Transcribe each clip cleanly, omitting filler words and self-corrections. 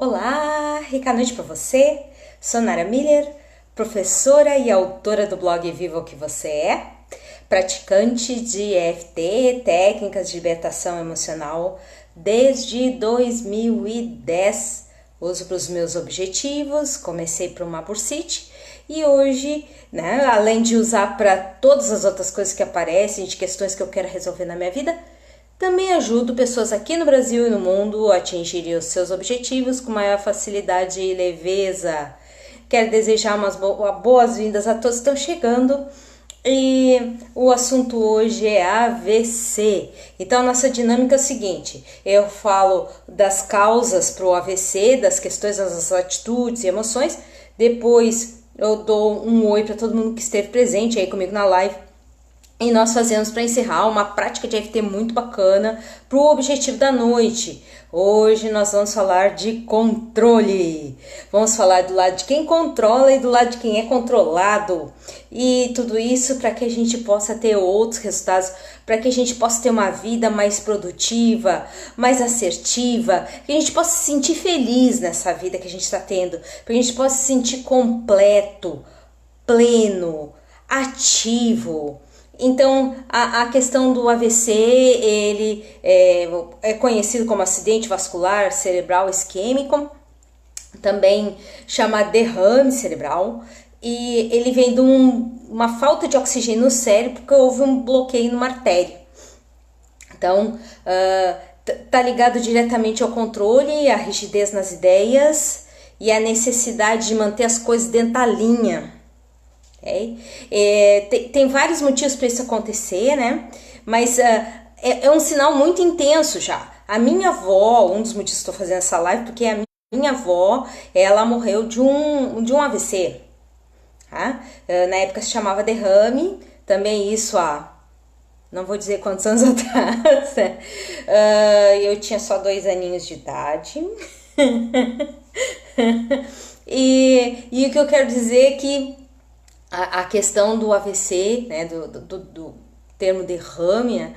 Olá, rica noite para você. Sou Nara Miller, professora e autora do blog Viva o que Você É, praticante de EFT, técnicas de libertação emocional, desde 2010. Uso para os meus objetivos, comecei para uma bursite e hoje, além de usar para todas as outras coisas que aparecem, de questões que eu quero resolver na minha vida, também ajudo pessoas aqui no Brasil e no mundo a atingirem os seus objetivos com maior facilidade e leveza. Quero desejar umas boas-vindas a todos que estão chegando. E o assunto hoje é AVC. Então, a nossa dinâmica é o seguinte: eu falo das causas para o AVC, das questões das atitudes e emoções. Depois, eu dou um oi para todo mundo que esteve presente aí comigo na live. E nós fazemos para encerrar uma prática de EFT muito bacana para o objetivo da noite. Hoje nós vamos falar de controle. Vamos falar do lado de quem controla e do lado de quem é controlado. E tudo isso para que a gente possa ter outros resultados, para que a gente possa ter uma vida mais produtiva, mais assertiva, que a gente possa se sentir feliz nessa vida que a gente está tendo, para que a gente possa se sentir completo, pleno, ativo. Então, a questão do AVC, ele é conhecido como acidente vascular cerebral isquêmico, também chamado derrame cerebral, e ele vem de uma falta de oxigênio no cérebro porque houve um bloqueio numa artéria. Então, tá ligado diretamente ao controle, à rigidez nas ideias e à necessidade de manter as coisas dentro da linha. Tem vários motivos para isso acontecer, né? Mas é um sinal muito intenso já. A minha avó, um dos motivos que estou fazendo essa live, porque a minha avó, ela morreu de um AVC. Tá? Na época se chamava derrame, também isso não vou dizer quantos anos atrás. Eu tinha só 2 aninhos de idade. E o que eu quero dizer é que a questão do AVC, né, do termo derrame,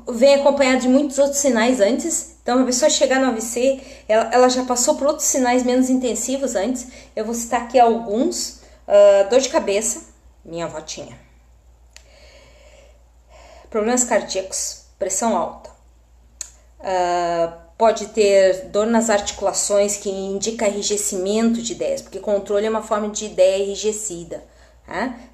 vem acompanhado de muitos outros sinais antes. Então, a pessoa chegar no AVC, ela já passou por outros sinais menos intensivos antes. Eu vou citar aqui alguns. Dor de cabeça, minha avó tinha. Problemas cardíacos, pressão alta. Pode ter dor nas articulações, que indica enrijecimento de ideias, porque controle é uma forma de ideia enrijecida.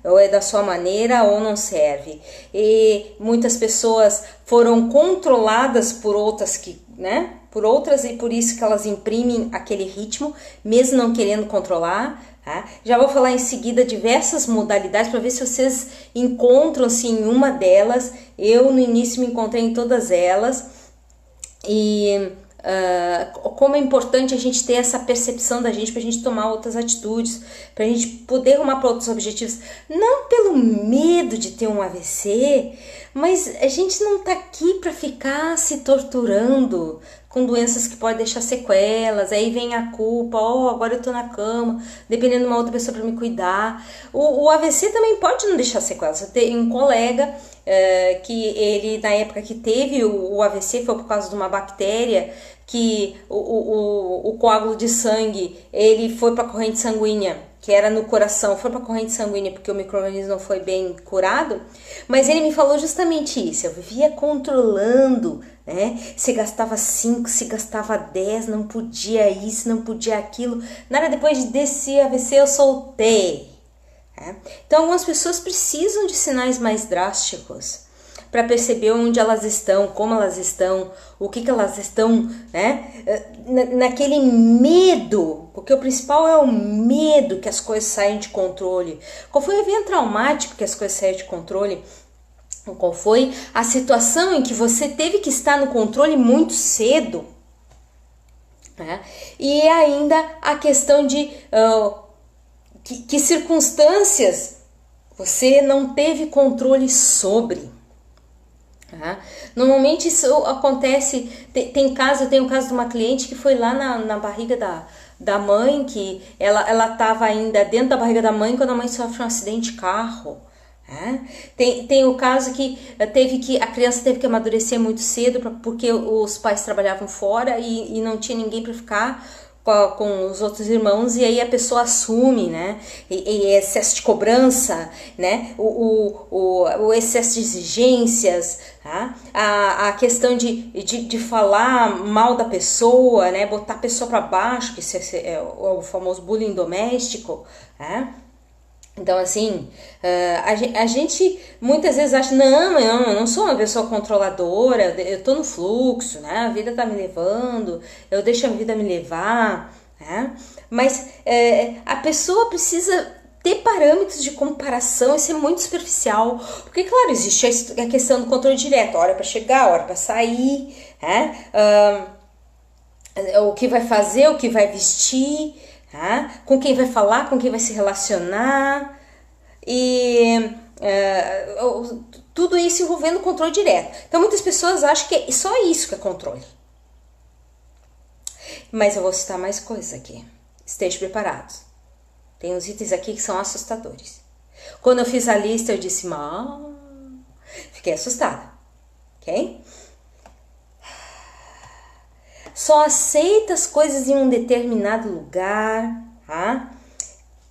Ou é da sua maneira ou não serve. E muitas pessoas foram controladas por outras e por isso que elas imprimem aquele ritmo, mesmo não querendo controlar. Já vou falar em seguida diversas modalidades para ver se vocês encontram-se em uma delas. Eu no início me encontrei em todas elas. E como é importante a gente ter essa percepção da gente para a gente tomar outras atitudes, para a gente poder arrumar para outros objetivos, não pelo medo de ter um AVC, mas a gente não tá aqui para ficar se torturando com doenças que podem deixar sequelas. Aí vem a culpa, agora eu tô na cama, dependendo de uma outra pessoa para me cuidar. O AVC também pode não deixar sequelas. Eu tenho um colega que ele, na época que teve o AVC, foi por causa de uma bactéria que o coágulo de sangue, ele foi para a corrente sanguínea, que era no coração, foi para a corrente sanguínea porque o micro-organismo não foi bem curado. Mas ele me falou justamente isso: eu vivia controlando, né? Se gastava 5, se gastava 10, não podia isso, não podia aquilo. Nada, depois desse AVC eu soltei. Então, algumas pessoas precisam de sinais mais drásticos para perceber onde elas estão, como elas estão, o que elas estão, naquele medo, porque o principal é o medo que as coisas saem de controle. Qual foi o evento traumático que as coisas saíram de controle? Qual foi a situação em que você teve que estar no controle muito cedo? E ainda a questão de que circunstâncias você não teve controle sobre. Normalmente isso acontece, eu tenho o caso de uma cliente que foi lá na barriga da mãe, que ela estava ainda dentro da barriga da mãe quando a mãe sofre um acidente de carro. Tem o caso que a criança teve que amadurecer muito cedo porque os pais trabalhavam fora e não tinha ninguém para ficar com os outros irmãos, e aí a pessoa assume, né? E excesso de cobrança, né? O excesso de exigências, tá? A questão de falar mal da pessoa, né? Botar a pessoa para baixo, que é o famoso bullying doméstico, né? Então, assim, a gente muitas vezes acha, não, eu não sou uma pessoa controladora, eu tô no fluxo, né? A vida tá me levando, eu deixo a vida me levar, né? Mas a pessoa precisa ter parâmetros de comparação e ser muito superficial, porque, claro, existe a questão do controle direto, hora para chegar, hora para sair, né? O que vai fazer, o que vai vestir, com quem vai falar, com quem vai se relacionar, e tudo isso envolvendo controle direto. Então muitas pessoas acham que é só isso que é controle. Mas eu vou citar mais coisas aqui. Estejam preparados. Tem uns itens aqui que são assustadores. Quando eu fiz a lista, eu disse, fiquei assustada, ok? Só aceita as coisas em um determinado lugar, tá?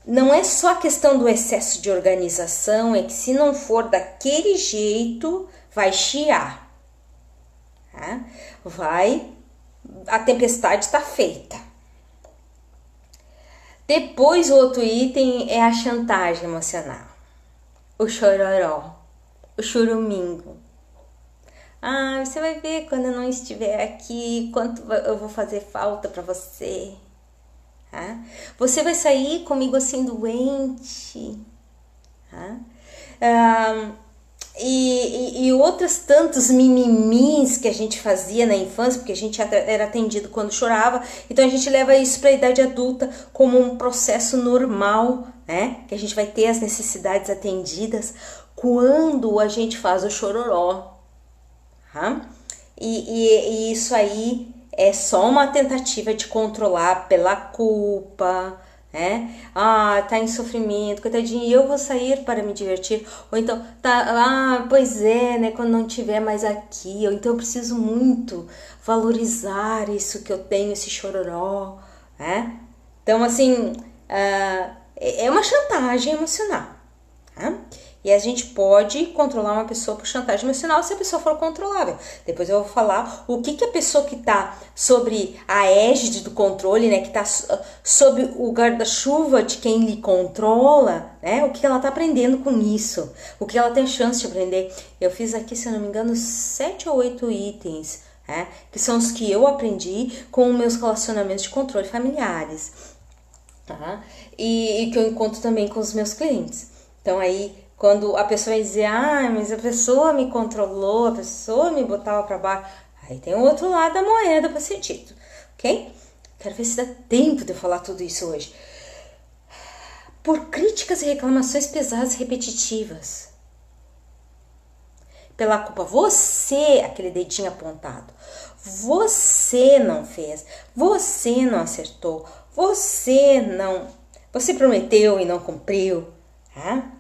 Não é só a questão do excesso de organização, é que se não for daquele jeito, vai chiar, tá? A tempestade está feita. Depois, o outro item é a chantagem emocional. O chororó, o churumingo. Você vai ver quando eu não estiver aqui, quanto eu vou fazer falta para você. Você vai sair comigo assim doente. E outros tantos mimimis que a gente fazia na infância, porque a gente era atendido quando chorava, então a gente leva isso para a idade adulta como um processo normal, né? Que a gente vai ter as necessidades atendidas quando a gente faz o chororó. E isso aí é só uma tentativa de controlar pela culpa, né? Tá em sofrimento, coitadinho, e eu vou sair para me divertir. Ou então, pois é, né? Quando não estiver mais aqui, ou então eu preciso muito valorizar isso que eu tenho, esse chororó, né? Então, assim, é uma chantagem emocional, tá? E a gente pode controlar uma pessoa por chantagem emocional se a pessoa for controlável. Depois eu vou falar o que a pessoa que está sobre a égide do controle, né, que está sob o guarda-chuva de quem lhe controla, né, o que ela está aprendendo com isso, o que ela tem chance de aprender. Eu fiz aqui, se eu não me engano, 7 ou 8 itens, né, que são os que eu aprendi com meus relacionamentos de controle familiares, tá? E que eu encontro também com os meus clientes. Então aí, quando a pessoa vai dizer, mas a pessoa me controlou, a pessoa me botava para baixo, aí tem o outro lado da moeda para ser dito, ok? Quero ver se dá tempo de eu falar tudo isso hoje. Por críticas e reclamações pesadas e repetitivas. Pela culpa, você, aquele dedinho apontado, você não fez, você não acertou, você prometeu e não cumpriu, tá?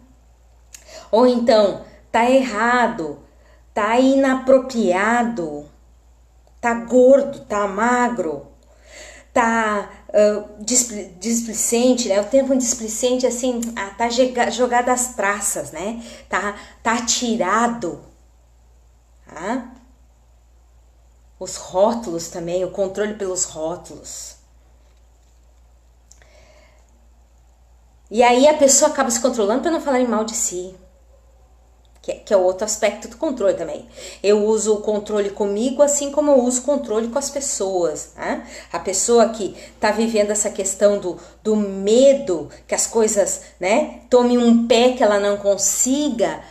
Ou então, tá errado, tá inapropriado, tá gordo, tá magro, tá displicente, né? O termo displicente, assim, tá jogado às traças, né? Tá atirado. Tá? Os rótulos também, o controle pelos rótulos. E aí a pessoa acaba se controlando para não falarem mal de si. Que é o outro aspecto do controle também. Eu uso o controle comigo assim como eu uso o controle com as pessoas. Né? A pessoa que está vivendo essa questão do medo, que as coisas, né, tomem um pé, que ela não consiga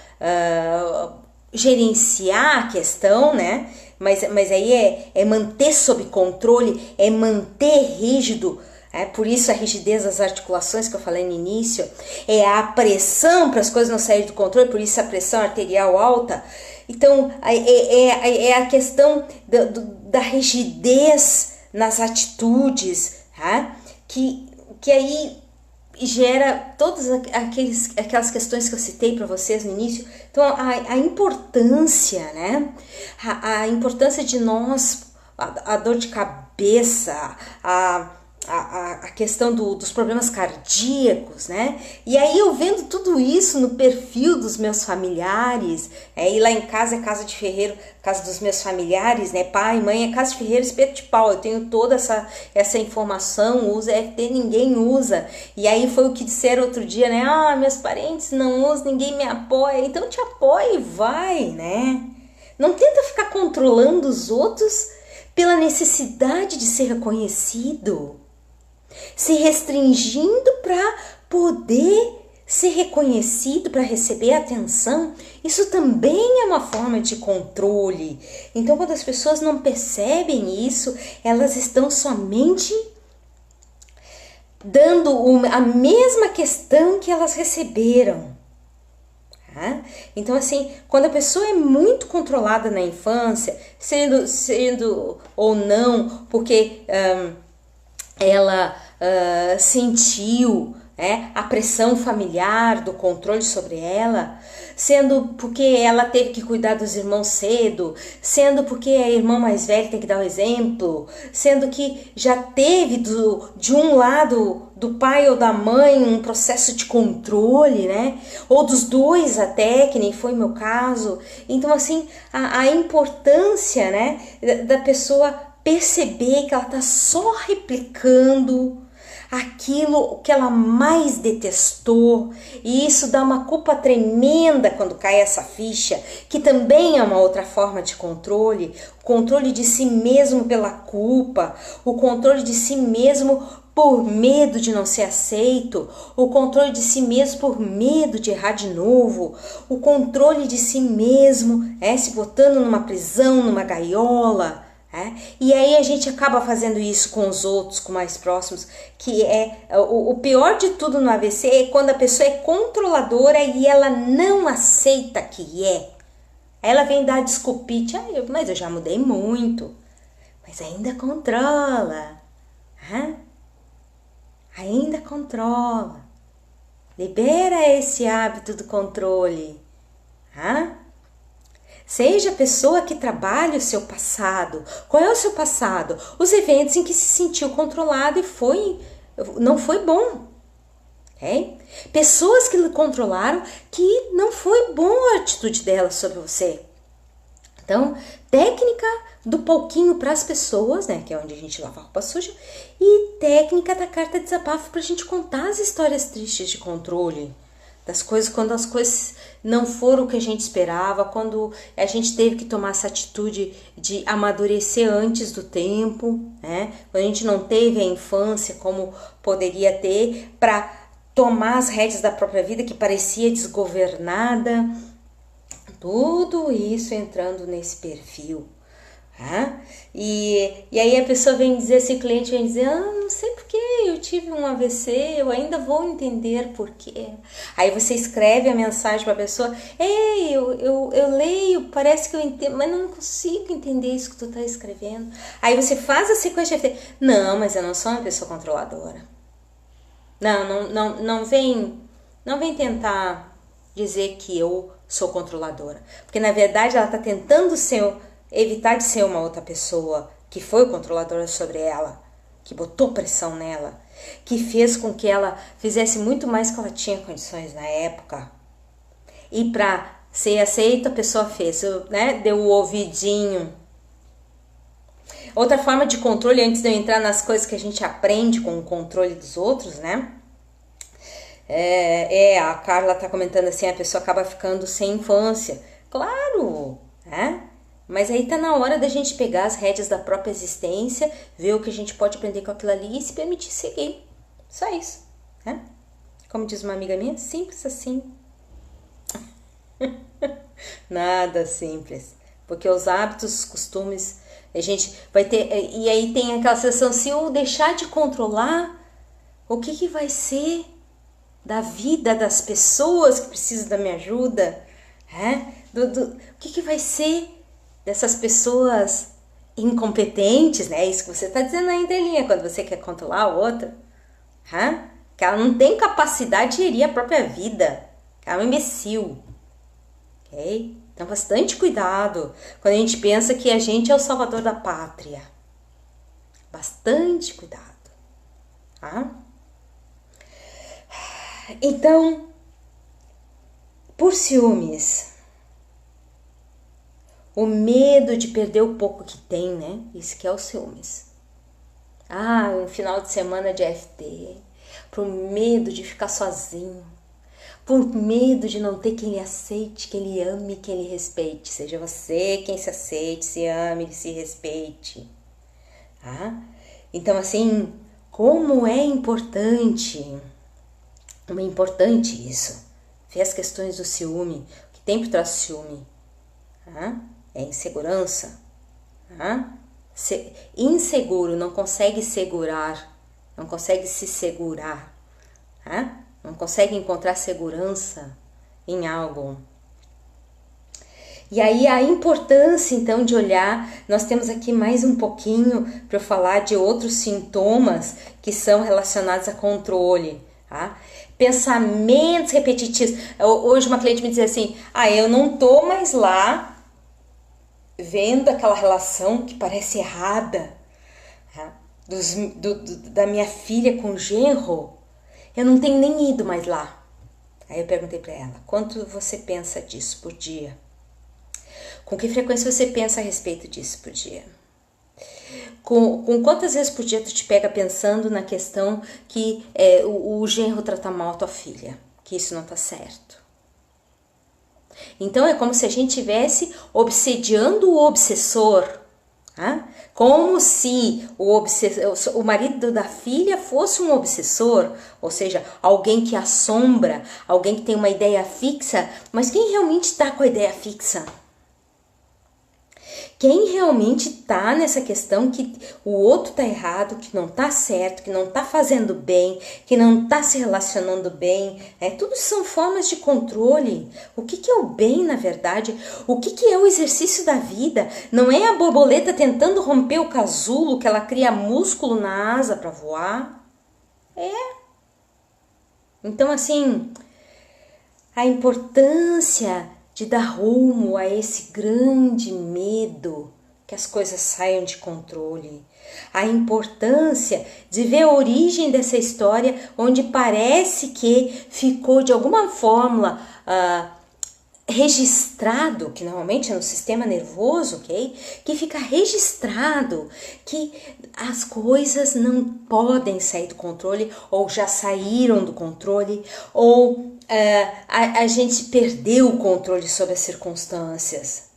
gerenciar a questão, né? Mas aí é manter sob controle, é manter rígido. Por isso a rigidez das articulações que eu falei no início, é a pressão para as coisas não saírem do controle, por isso a pressão arterial alta. Então é a questão da rigidez nas atitudes, tá? que aí gera todas aquelas questões que eu citei para vocês no início. Então, a importância, né? A importância de nós, a dor de cabeça, a questão dos problemas cardíacos, né? E aí eu vendo tudo isso no perfil dos meus familiares, e lá em casa é casa de ferreiro, casa dos meus familiares, né? Pai, mãe, é casa de ferreiro, espeto de pau. Eu tenho toda essa informação, usa EFT, ninguém usa. E aí foi o que disseram outro dia, né? Ah, meus parentes não usam, ninguém me apoia. Então te apoia e vai, né? Não tenta ficar controlando os outros pela necessidade de ser reconhecido, se restringindo para poder ser reconhecido, para receber atenção. Isso também é uma forma de controle. Então, quando as pessoas não percebem isso, elas estão somente dando a mesma questão que elas receberam. Então, assim, quando a pessoa é muito controlada na infância, sendo ou não, porque ela sentiu, né, a pressão familiar do controle sobre ela, sendo porque ela teve que cuidar dos irmãos cedo, sendo porque a irmã mais velha tem que dar o exemplo, sendo que já teve de um lado do pai ou da mãe um processo de controle, né? Ou dos dois até, que nem foi meu caso. Então, assim, a importância, né, da pessoa perceber que ela está só replicando aquilo que ela mais detestou, e isso dá uma culpa tremenda quando cai essa ficha, que também é uma outra forma de controle, o controle de si mesmo pela culpa, o controle de si mesmo por medo de não ser aceito, o controle de si mesmo por medo de errar de novo, o controle de si mesmo, se botando numa prisão, numa gaiola. E aí a gente acaba fazendo isso com os outros, com mais próximos, que é o pior de tudo no AVC, é quando a pessoa é controladora e ela não aceita que é. Ela vem dar desculpite, mas eu já mudei muito, mas ainda controla, ainda controla, libera esse hábito do controle, Seja a pessoa que trabalha o seu passado. Qual é o seu passado? Os eventos em que se sentiu controlado e não foi bom. Okay? Pessoas que lhe controlaram que não foi boa a atitude delas sobre você. Então, técnica do pouquinho para as pessoas, né, que é onde a gente lava a roupa suja, e técnica da carta de desabafo para a gente contar as histórias tristes de controle. Das coisas, quando as coisas não foram o que a gente esperava, quando a gente teve que tomar essa atitude de amadurecer antes do tempo, né? Quando a gente não teve a infância como poderia ter para tomar as rédeas da própria vida, que parecia desgovernada. Tudo isso entrando nesse perfil. E aí a pessoa vem dizer, esse cliente vem dizer, não sei porque eu tive um AVC, eu ainda vou entender por quê. Aí você escreve a mensagem para a pessoa, eu leio, parece que eu entendo, mas não consigo entender isso que tu tá escrevendo. Aí você faz a sequência de não, mas eu não sou uma pessoa controladora. Não vem tentar dizer que eu sou controladora, porque na verdade ela tá tentando evitar de ser uma outra pessoa que foi controladora sobre ela, que botou pressão nela, que fez com que ela fizesse muito mais que ela tinha condições na época. E para ser aceita, a pessoa fez, né? Deu o ouvidinho. Outra forma de controle, antes de eu entrar nas coisas que a gente aprende com o controle dos outros, né? A Carla tá comentando assim, a pessoa acaba ficando sem infância. Claro, né? Mas aí tá na hora da gente pegar as rédeas da própria existência, ver o que a gente pode aprender com aquilo ali e se permitir seguir. Só isso, né? Como diz uma amiga minha, simples assim. Nada simples. Porque os hábitos, os costumes, a gente vai ter... E aí tem aquela sensação, se eu deixar de controlar, o que vai ser da vida das pessoas que precisam da minha ajuda? O que vai ser dessas pessoas incompetentes, né? Isso que você está dizendo aí, entrelinha, quando você quer controlar a outra. que ela não tem capacidade de gerir a própria vida, que ela é um imbecil, ok? Então, bastante cuidado quando a gente pensa que a gente é o salvador da pátria. Bastante cuidado, tá? Então, por ciúmes, o medo de perder o pouco que tem, né? Isso que é o ciúmes. Um final de semana de FT, por medo de ficar sozinho, por medo de não ter quem lhe aceite, quem lhe ame, quem lhe respeite. Seja você quem se aceite, se ame, se respeite. Tá? Então, assim, como é importante isso. Ver as questões do ciúme, o que tem por trás do ciúme. Tá? É insegurança. Tá? Inseguro, não consegue segurar, não consegue se segurar. Tá? Não consegue encontrar segurança em algo. E aí a importância então de olhar, nós temos aqui mais um pouquinho para eu falar de outros sintomas que são relacionados a controle, tá? Pensamentos repetitivos. Hoje uma cliente me dizia assim, eu não tô mais lá vendo aquela relação que parece errada, tá? Da minha filha com o genro, eu não tenho nem ido mais lá. Aí eu perguntei para ela, quanto você pensa disso por dia? Com que frequência você pensa a respeito disso por dia? Com quantas vezes por dia tu te pega pensando na questão que o genro trata mal a tua filha? Que isso não tá certo. Então é como se a gente estivesse obsediando o obsessor. Tá? Como se o marido da filha fosse um obsessor, ou seja, alguém que assombra, alguém que tem uma ideia fixa, mas quem realmente está com a ideia fixa? Quem realmente está nessa questão que o outro está errado, que não está certo, que não está fazendo bem, que não está se relacionando bem, tudo são formas de controle. O que é o bem, na verdade? O que é o exercício da vida? Não é a borboleta tentando romper o casulo, que ela cria músculo na asa para voar? Então, assim, a importância de dar rumo a esse grande medo que as coisas saiam de controle. A importância de ver a origem dessa história, onde parece que ficou de alguma forma registrado, que normalmente é no sistema nervoso, ok? Que fica registrado que as coisas não podem sair do controle, ou já saíram do controle, ou a gente perdeu o controle sobre as circunstâncias.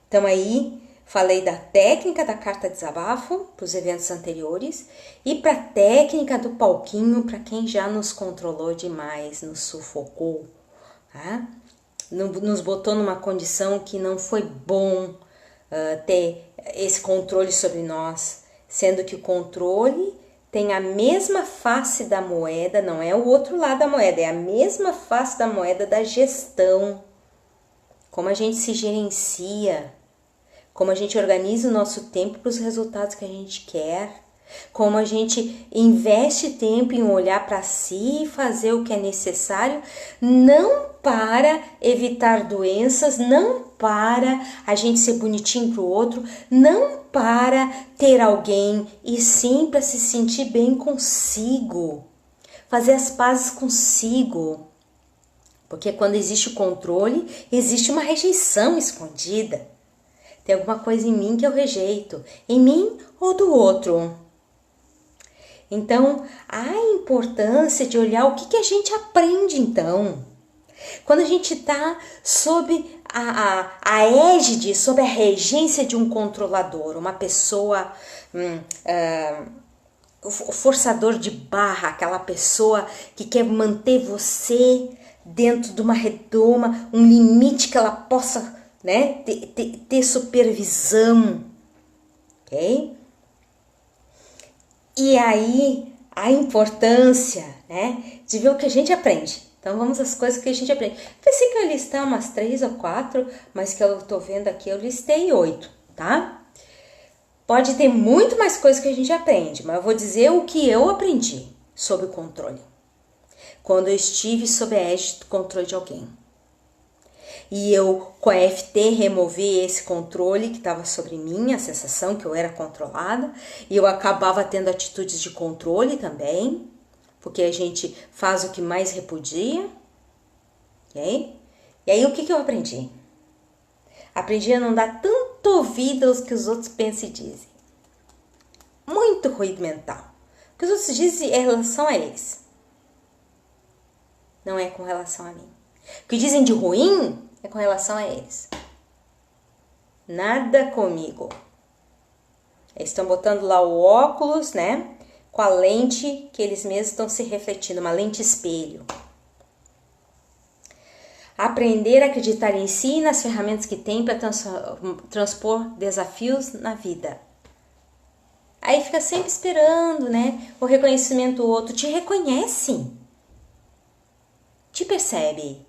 Então aí falei da técnica da carta desabafo para os eventos anteriores e para a técnica do palquinho para quem já nos controlou demais, nos sufocou, tá? Nos botou numa condição que não foi bom ter esse controle sobre nós, sendo que o controle tem a mesma face da moeda, não é o outro lado da moeda, é a mesma face da moeda da gestão. Como a gente se gerencia, como a gente organiza o nosso tempo para os resultados que a gente quer, como a gente investe tempo em olhar para si e fazer o que é necessário, não para evitar doenças, não para a gente ser bonitinho para o outro, não para ter alguém, e sim para se sentir bem consigo, fazer as pazes consigo. Porque quando existe o controle, existe uma rejeição escondida. Tem alguma coisa em mim que eu rejeito, em mim ou do outro. Então, há a importância de olhar o que a gente aprende então. Quando a gente está sob a égide, sob a regência de um controlador, uma pessoa, o forçador de barra, aquela pessoa que quer manter você dentro de uma redoma, um limite que ela possa, né, ter supervisão, ok? E aí a importância, né, de ver o que a gente aprende. Então vamos às coisas que a gente aprende. Pensei que eu ia listar umas 3 ou 4, mas que eu tô vendo aqui eu listei 8, tá? Pode ter muito mais coisas que a gente aprende, mas eu vou dizer o que eu aprendi sobre o controle, quando eu estive sob a égide do controle de alguém. E eu, com a EFT, removi esse controle que estava sobre mim, a sensação que eu era controlada, e eu acabava tendo atitudes de controle também, porque a gente faz o que mais repudia, ok? E aí o que eu aprendi? Aprendi a não dar tanto ouvido aos que os outros pensam e dizem. Muito ruído mental. O que os outros dizem é em relação a eles. Não é com relação a mim. O que dizem de ruim é com relação a eles. Nada comigo. Eles estão botando lá o óculos, né? Com a lente que eles mesmos estão se refletindo, uma lente espelho. Aprender a acreditar em si e nas ferramentas que tem para transpor desafios na vida. Aí fica sempre esperando, né? O reconhecimento do outro. Te reconhece. Te percebe.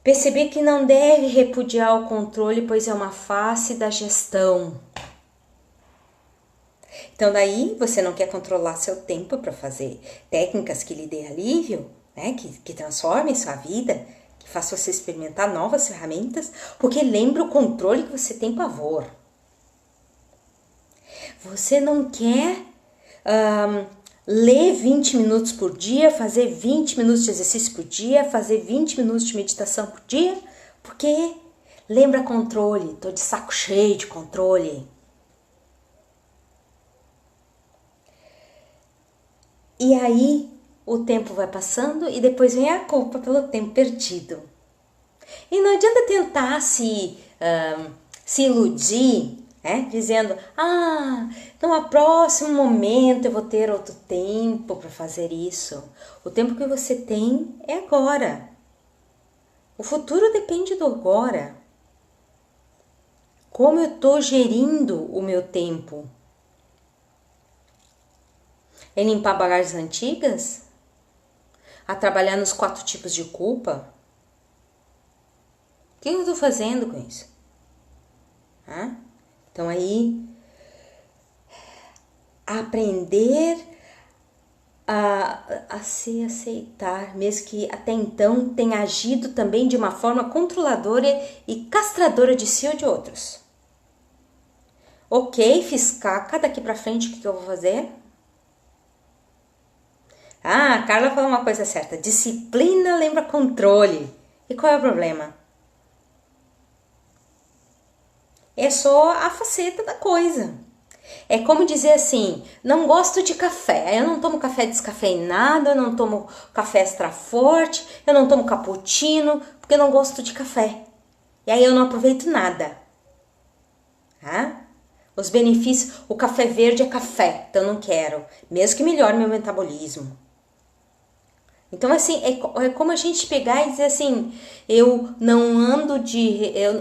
Perceber que não deve repudiar o controle, pois é uma face da gestão. Então daí você não quer controlar seu tempo para fazer técnicas que lhe dê alívio, né? Que transformem sua vida, que faça você experimentar novas ferramentas, porque lembra o controle que você tem pavor. Você não quer ler 20 minutos por dia, fazer 20 minutos de exercício por dia, fazer 20 minutos de meditação por dia, porque lembra controle, tô de saco cheio de controle. E aí o tempo vai passando e depois vem a culpa pelo tempo perdido. E não adianta tentar se iludir, dizendo, no próximo momento eu vou ter outro tempo para fazer isso. O tempo que você tem é agora. O futuro depende do agora. Como eu estou gerindo o meu tempo? É limpar bagagens antigas? A trabalhar nos 4 tipos de culpa? O que eu estou fazendo com isso? Então aí, aprender a se aceitar, mesmo que até então tenha agido também de uma forma controladora e castradora de si ou de outros. Ok, fiz caca, daqui pra frente o que eu vou fazer? A Carla falou uma coisa certa, disciplina lembra controle. E qual é o problema? É só a faceta da coisa. É como dizer assim, não gosto de café, eu não tomo café descafeinado, eu não tomo café extra forte, eu não tomo cappuccino, porque eu não gosto de café. E aí eu não aproveito nada. Os benefícios, o café verde é café, então eu não quero, mesmo que melhore meu metabolismo. Então assim, é como a gente pegar e dizer assim, eu não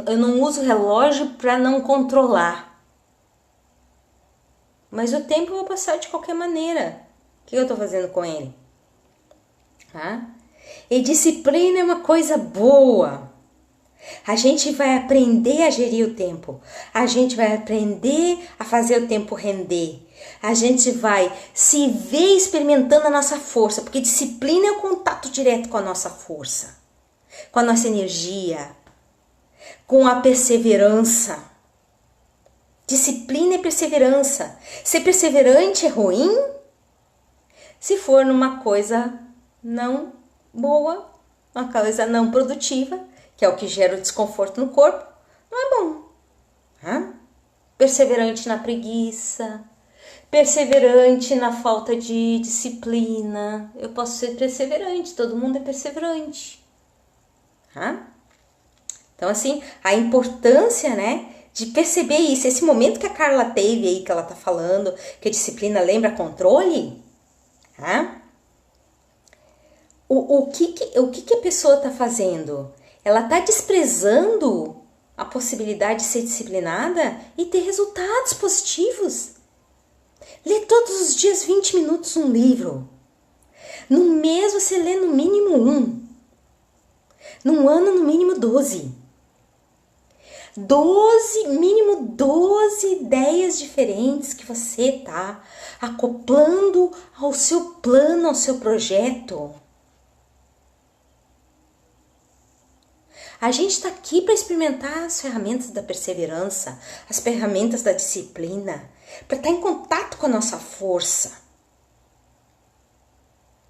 eu não uso relógio para não controlar. Mas o tempo eu vou passar de qualquer maneira. O que eu estou fazendo com ele? E disciplina é uma coisa boa. A gente vai aprender a gerir o tempo. A gente vai aprender a fazer o tempo render. A gente vai se ver experimentando a nossa força, porque disciplina é o contato direto com a nossa força, com a nossa energia, com a perseverança. Disciplina é perseverança. Ser perseverante é ruim? Se for numa coisa não boa, uma coisa não produtiva, que é o que gera o desconforto no corpo, não é bom. Perseverante na preguiça, perseverante na falta de disciplina. Eu posso ser perseverante, todo mundo é perseverante. Então assim, a importância, de perceber isso, esse momento que a Carla teve aí, que ela tá falando, que a disciplina lembra controle, o que a pessoa tá fazendo? Ela tá desprezando a possibilidade de ser disciplinada e ter resultados positivos. Lê todos os dias 20 minutos um livro. No mês você lê no mínimo 1. Num ano, no mínimo 12. mínimo 12 ideias diferentes que você tá acoplando ao seu plano, ao seu projeto. A gente está aqui para experimentar as ferramentas da perseverança, as ferramentas da disciplina, para estar em contato com a nossa força.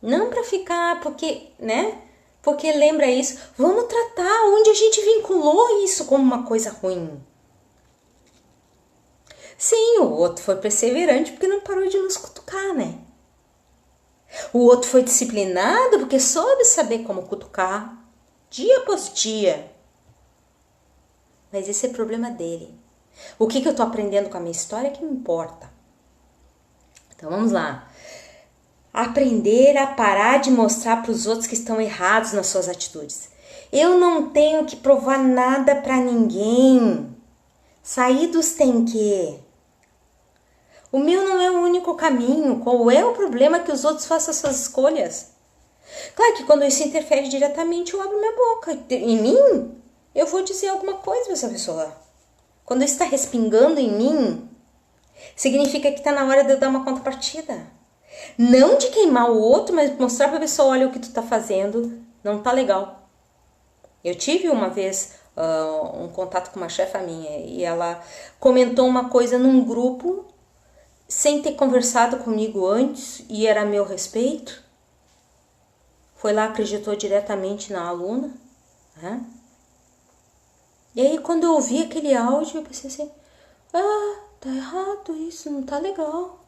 Não para ficar, porque lembra isso, vamos tratar onde a gente vinculou isso como uma coisa ruim. Sim, o outro foi perseverante porque não parou de nos cutucar, né? O outro foi disciplinado porque soube saber como cutucar, dia após dia. Mas esse é problema dele. O que eu tô aprendendo com a minha história é que me importa. Então vamos lá. Aprender a parar de mostrar para os outros que estão errados nas suas atitudes. Eu não tenho que provar nada para ninguém. Sair dos tem que. O meu não é o único caminho. Qual é o problema que os outros façam as suas escolhas? Claro que quando isso interfere diretamente, eu abro minha boca. Em mim, eu vou dizer alguma coisa para essa pessoa. Quando isso está respingando em mim, significa que está na hora de eu dar uma contrapartida. Não de queimar o outro, mas mostrar para a pessoa, olha o que tu tá fazendo, não tá legal. Eu tive uma vez um contato com uma chefa minha e ela comentou uma coisa num grupo sem ter conversado comigo antes e era a meu respeito. Foi lá, acreditou diretamente na aluna, né? E aí quando eu ouvi aquele áudio, eu pensei assim, tá errado isso, não tá legal.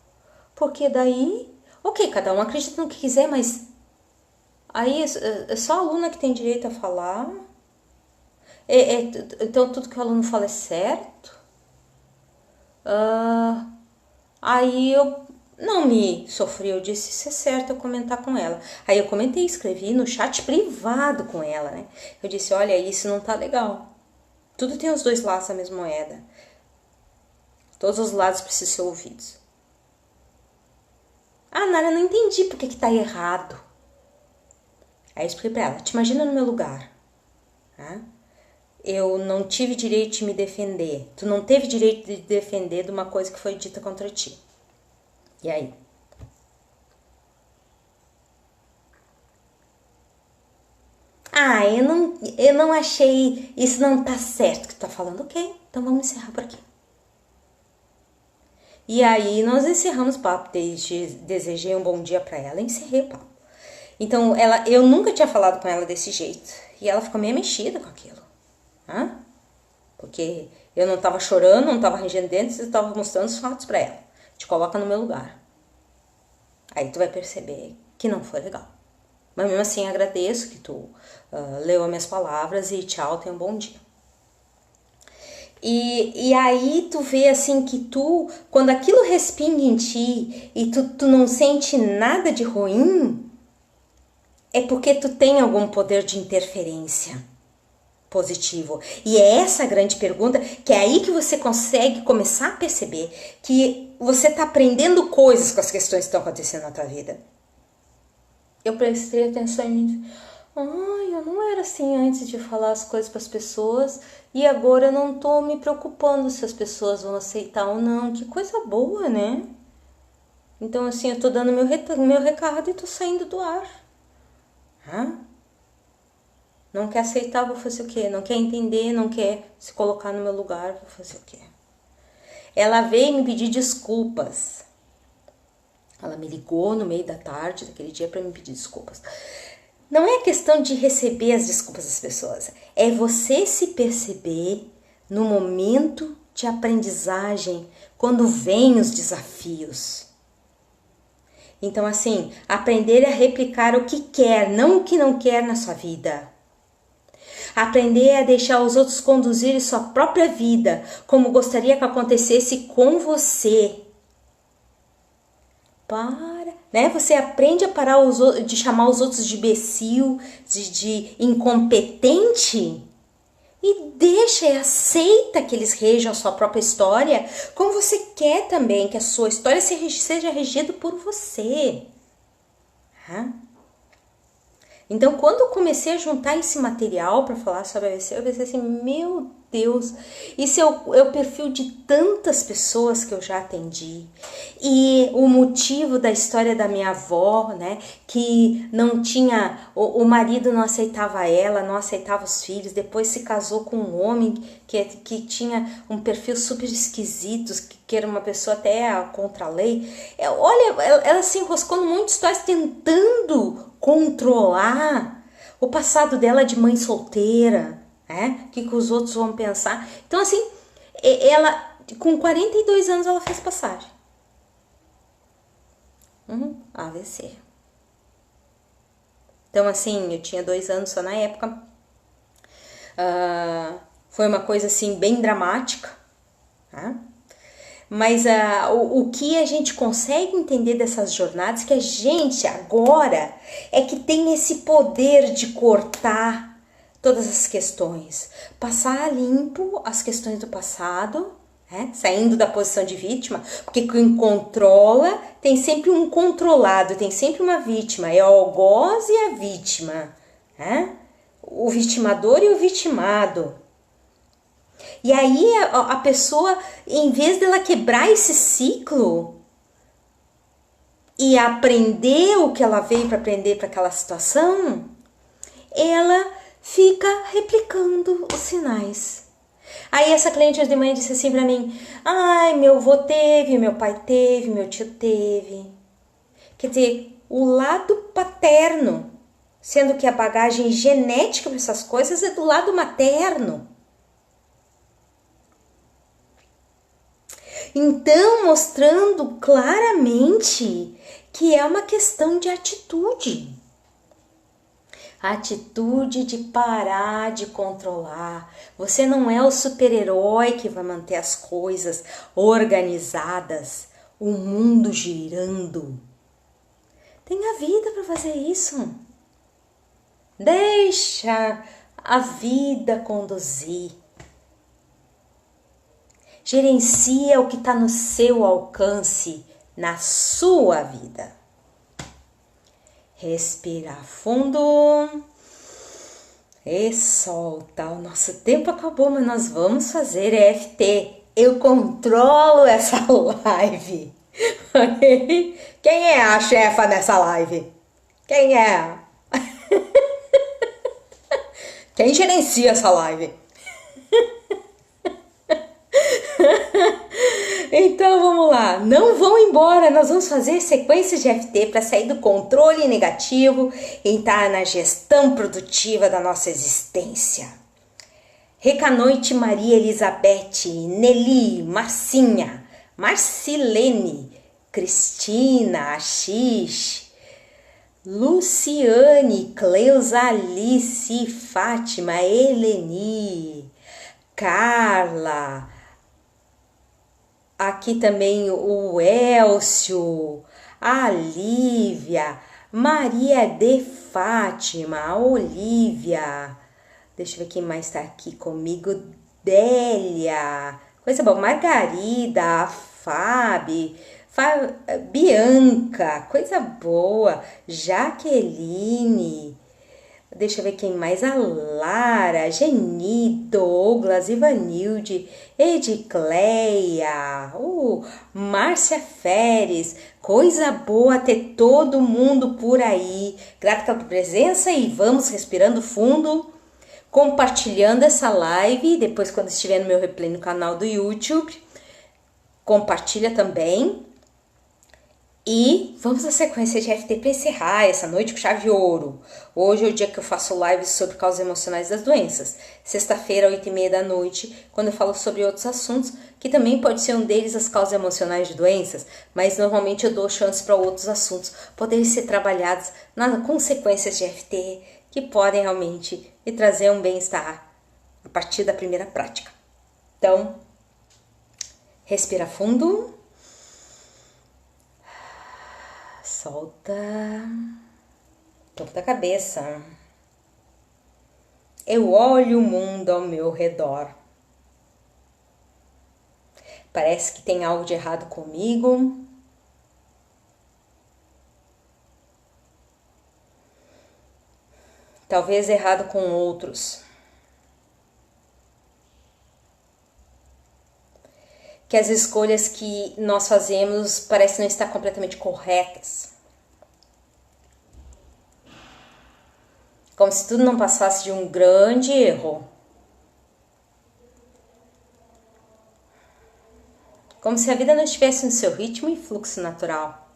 Porque daí, ok, cada um acredita no que quiser, mas aí é só a aluna que tem direito a falar. Então tudo que o aluno fala é certo. Aí eu não me sofri, eu disse, isso é certo eu comentar com ela. Aí eu comentei, escrevi no chat privado com ela, né? Eu disse, olha, isso não tá legal. Tudo tem os dois lados da mesma moeda. Todos os lados precisam ser ouvidos. Nara, não entendi por que tá errado. Aí eu expliquei pra ela, te imagina no meu lugar. Tá? Eu não tive direito de me defender. Tu não teve direito de defender de uma coisa que foi dita contra ti. E aí? Eu não achei, isso não tá certo que tu tá falando. Ok, então vamos encerrar por aqui. E aí nós encerramos o papo, desejei um bom dia pra ela e encerrei o papo. Então eu nunca tinha falado com ela desse jeito. E ela ficou meio mexida com aquilo. Porque eu não tava chorando, não tava rangendo dentes, eu tava mostrando os fatos pra ela. Te coloca no meu lugar. Aí tu vai perceber que não foi legal. Mas mesmo assim agradeço que tu leu as minhas palavras e tchau, tenha um bom dia. E aí tu vê assim que tu, quando aquilo respinga em ti e tu não sente nada de ruim, é porque tu tem algum poder de interferência positivo. E é essa a grande pergunta, que é aí que você consegue começar a perceber que você tá aprendendo coisas com as questões que estão acontecendo na tua vida. Eu prestei atenção em mim. Eu não era assim antes de falar as coisas para as pessoas e agora eu não tô me preocupando se as pessoas vão aceitar ou não. Que coisa boa, né? Então assim, eu tô dando meu recado e tô saindo do ar. Não quer aceitar, vou fazer o quê? Não quer entender, não quer se colocar no meu lugar, vou fazer o quê? Ela veio me pedir desculpas. Ela me ligou no meio da tarde daquele dia para me pedir desculpas. Não é questão de receber as desculpas das pessoas. É você se perceber no momento de aprendizagem, quando vêm os desafios. Então, assim, aprender a replicar o que quer, não o que não quer na sua vida. Aprender a deixar os outros conduzirem sua própria vida, como gostaria que acontecesse com você. Você aprende a parar de chamar os outros de imbecil, de incompetente e deixa e aceita que eles rejam a sua própria história, como você quer também que a sua história seja regida por você. Então, quando eu comecei a juntar esse material para falar sobre AVC, eu pensei assim, meu Deus, isso é o perfil de tantas pessoas que eu já atendi. E o motivo da história da minha avó, né, que não tinha, o marido não aceitava ela, não aceitava os filhos, depois se casou com um homem que tinha um perfil super esquisito, que era uma pessoa até contra a lei. Olha, ela se enroscou em muitas histórias tentando controlar o passado dela de mãe solteira, né? O que os outros vão pensar. Então, assim, ela, com 42 anos, ela fez passagem. AVC. Então, assim, eu tinha 2 anos só na época. Foi uma coisa, assim, bem dramática, tá? Mas o que a gente consegue entender dessas jornadas, que a gente agora é que tem esse poder de cortar todas as questões, passar a limpo as questões do passado, né? Saindo da posição de vítima, porque quem controla tem sempre um controlado, tem sempre uma vítima, é o algoz e a vítima, né? O vitimador e o vitimado. E aí a pessoa, em vez dela quebrar esse ciclo e aprender o que ela veio para aprender para aquela situação, ela fica replicando os sinais. Aí essa cliente de manhã disse assim para mim: ai, meu avô teve, meu pai teve, meu tio teve. Quer dizer, o lado paterno, sendo que a bagagem genética para essas coisas é do lado materno. Então, mostrando claramente que é uma questão de atitude. A atitude de parar de controlar. Você não é o super-herói que vai manter as coisas organizadas, o mundo girando. Tenha vida para fazer isso. Deixa a vida conduzir. Gerencia o que está no seu alcance, na sua vida. Respira fundo e solta. O nosso tempo acabou, mas nós vamos fazer EFT. Eu controlo essa live. Quem é a chefa nessa live? Quem é? Quem gerencia essa live? Então vamos lá, não vão embora, nós vamos fazer sequências de FT para sair do controle negativo e entrar na gestão produtiva da nossa existência. Recanoite Maria Elizabeth, Nelly, Marcinha, Marcilene, Cristina, Ashish, Luciane, Cleusa Alice, Fátima, Eleni, Carla, aqui também o Elcio, a Lívia, Maria de Fátima, a Olívia, deixa eu ver quem mais está aqui comigo, Délia, coisa boa, Margarida, a Fábio, Bianca, coisa boa, Jaqueline, deixa eu ver quem mais, a Lara, Geni, Douglas, Ivanilde, Edicleia, Márcia Feres, coisa boa ter todo mundo por aí, grata pela presença e vamos respirando fundo, compartilhando essa live, depois quando estiver no meu replay no canal do YouTube, compartilha também. E vamos à sequência de FT para encerrar essa noite com chave ouro. Hoje é o dia que eu faço live sobre causas emocionais das doenças. Sexta-feira, 8h30 da noite, quando eu falo sobre outros assuntos, que também pode ser um deles as causas emocionais de doenças, mas normalmente eu dou chance para outros assuntos poderem ser trabalhados nas consequências de FT, que podem realmente me trazer um bem-estar a partir da primeira prática. Então, respira fundo. Solta topo da cabeça. Eu olho o mundo ao meu redor. Parece que tem algo de errado comigo. Talvez errado com outros. que as escolhas que nós fazemos parecem não estar completamente corretas. Como se tudo não passasse de um grande erro. Como se a vida não estivesse no seu ritmo e fluxo natural.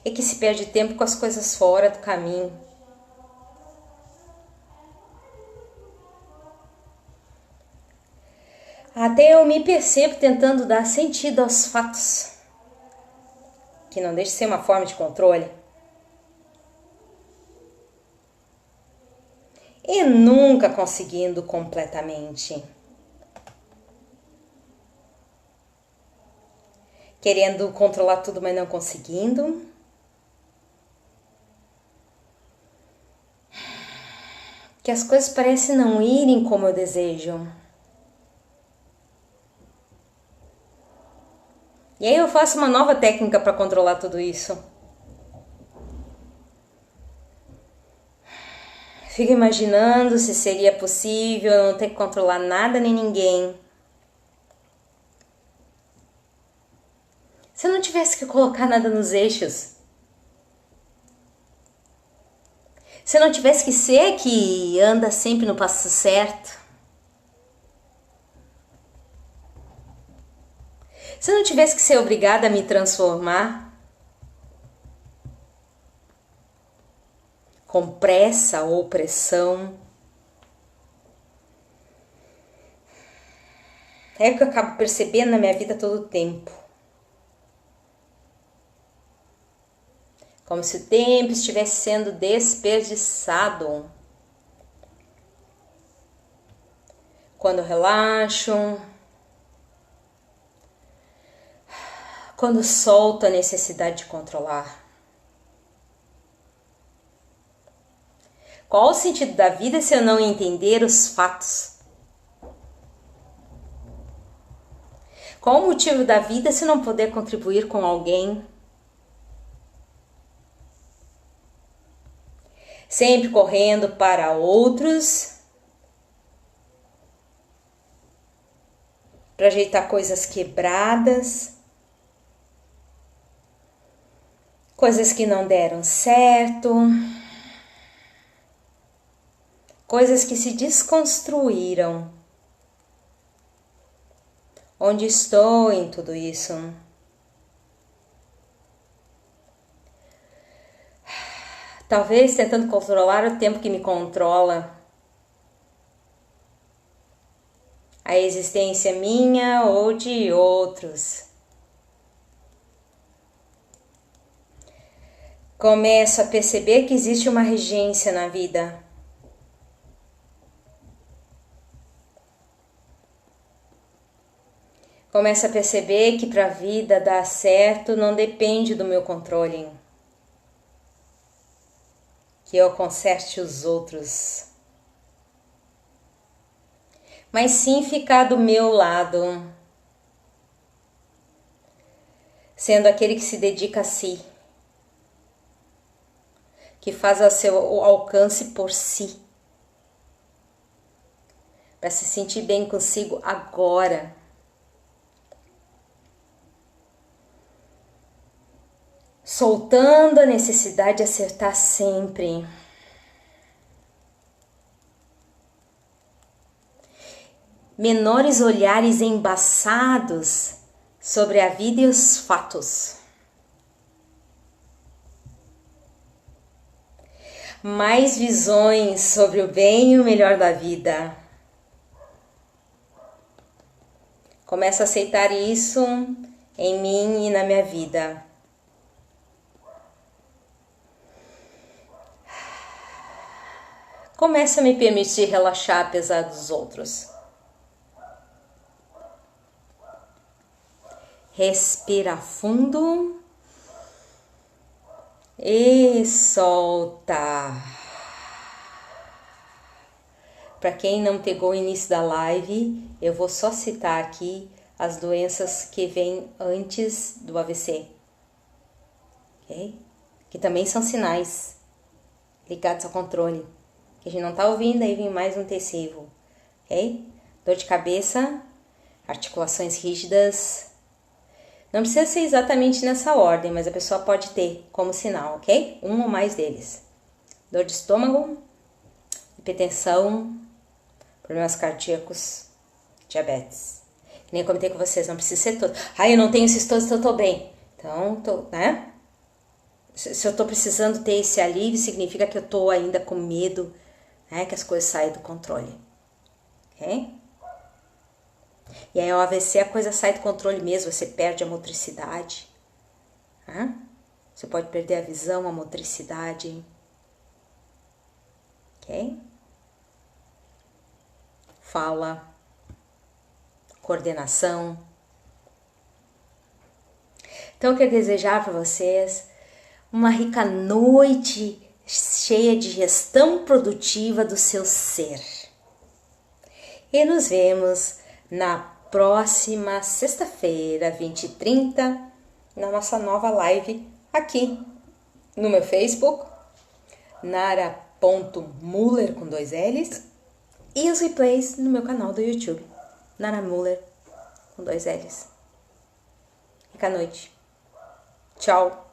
E que se perde tempo com as coisas fora do caminho. Até eu me percebo tentando dar sentido aos fatos, que não deixa de ser uma forma de controle. E nunca conseguindo completamente. Querendo controlar tudo, mas não conseguindo. Que as coisas parecem não irem como eu desejo. E aí eu faço uma nova técnica para controlar tudo isso. Fico imaginando se seria possível eu não ter que controlar nada nem ninguém. Se eu não tivesse que colocar nada nos eixos. Se eu não tivesse que ser que anda sempre no passo certo. Se eu não tivesse que ser obrigada a me transformar. Com pressa ou pressão. É o que eu acabo percebendo na minha vida todo o tempo. Como se o tempo estivesse sendo desperdiçado. Quando eu relaxo. Quando solto a necessidade de controlar. Qual o sentido da vida se eu não entender os fatos? Qual o motivo da vida se eu não puder contribuir com alguém? Sempre correndo para outros, para ajeitar coisas quebradas, coisas que não deram certo, coisas que se desconstruíram. Onde estou em tudo isso? Talvez tentando controlar o tempo que me controla. A existência minha ou de outros. Começo a perceber que existe uma regência na vida. Começo a perceber que para a vida dar certo não depende do meu controle. Que eu conserte os outros. Mas sim ficar do meu lado. Sendo aquele que se dedica a si. Que faz ao seu alcance por si. Para se sentir bem consigo agora. Soltando a necessidade de acertar sempre. Menores olhares embaçados sobre a vida e os fatos. Mais visões sobre o bem e o melhor da vida. Começo a aceitar isso em mim e na minha vida. Começo a me permitir relaxar apesar dos outros. Respira fundo e solta. Para quem não pegou o início da live, eu vou só citar aqui as doenças que vêm antes do AVC, ok? Que também são sinais ligados ao controle. Que a gente não tá ouvindo, aí vem mais um terceiro. ok? Dor de cabeça, articulações rígidas. Não precisa ser exatamente nessa ordem, mas a pessoa pode ter como sinal, ok? Um ou mais deles. Dor de estômago, hipertensão, problemas cardíacos, diabetes. Que nem eu comentei com vocês, não precisa ser todo. Eu não tenho esses todos, então eu tô bem. Então, né? Se eu tô precisando ter esse alívio, significa que eu tô ainda com medo, né? Que as coisas saem do controle. Ok? E aí o AVC a coisa sai do controle mesmo, você perde a motricidade. Né? Você pode perder a visão, a motricidade. Ok? Fala, coordenação. Então eu quero desejar para vocês uma rica noite cheia de gestão produtiva do seu ser. E nos vemos na próxima sexta-feira, 20h30, na nossa nova live aqui no meu Facebook, nara.muller com 2 L's, e os replays no meu canal do YouTube, Nara Muller com 2 L's. Fica à noite. Tchau!